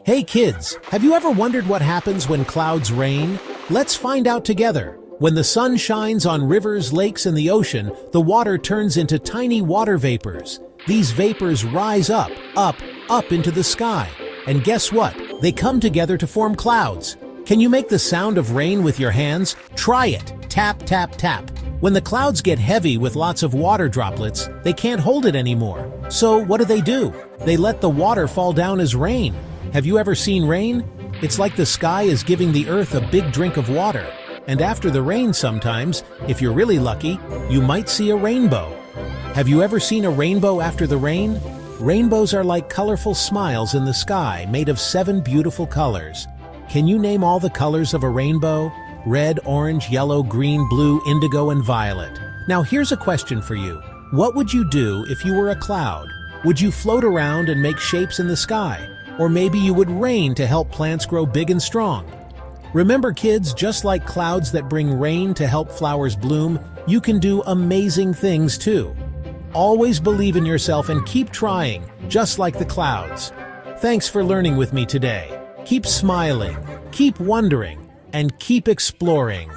Hey kids, have you ever wondered what happens when clouds rain? Let's find out together. When the sun shines on rivers, lakes, and the ocean, the water turns into tiny water vapors. These vapors rise up into the sky. And guess what? They come together to form clouds. Can you make the sound of rain with your hands? Try it. Tap, tap, tap. When the clouds get heavy with lots of water droplets, they can't hold it anymore. So what do? They let the water fall down as rain. Have you ever seen rain? It's like the sky is giving the earth a big drink of water. And after the rain sometimes, if you're really lucky, you might see a rainbow. Have you ever seen a rainbow after the rain? Rainbows are like colorful smiles in the sky made of 7 beautiful colors. Can you name all the colors of a rainbow? Red, orange, yellow, green, blue, indigo, and violet. Now here's a question for you. What would you do if you were a cloud? Would you float around and make shapes in the sky? Or maybe you would rain to help plants grow big and strong. Remember kids, just like clouds that bring rain to help flowers bloom, you can do amazing things too. Always believe in yourself and keep trying, just like the clouds. Thanks for learning with me today. Keep smiling, keep wondering, and keep exploring.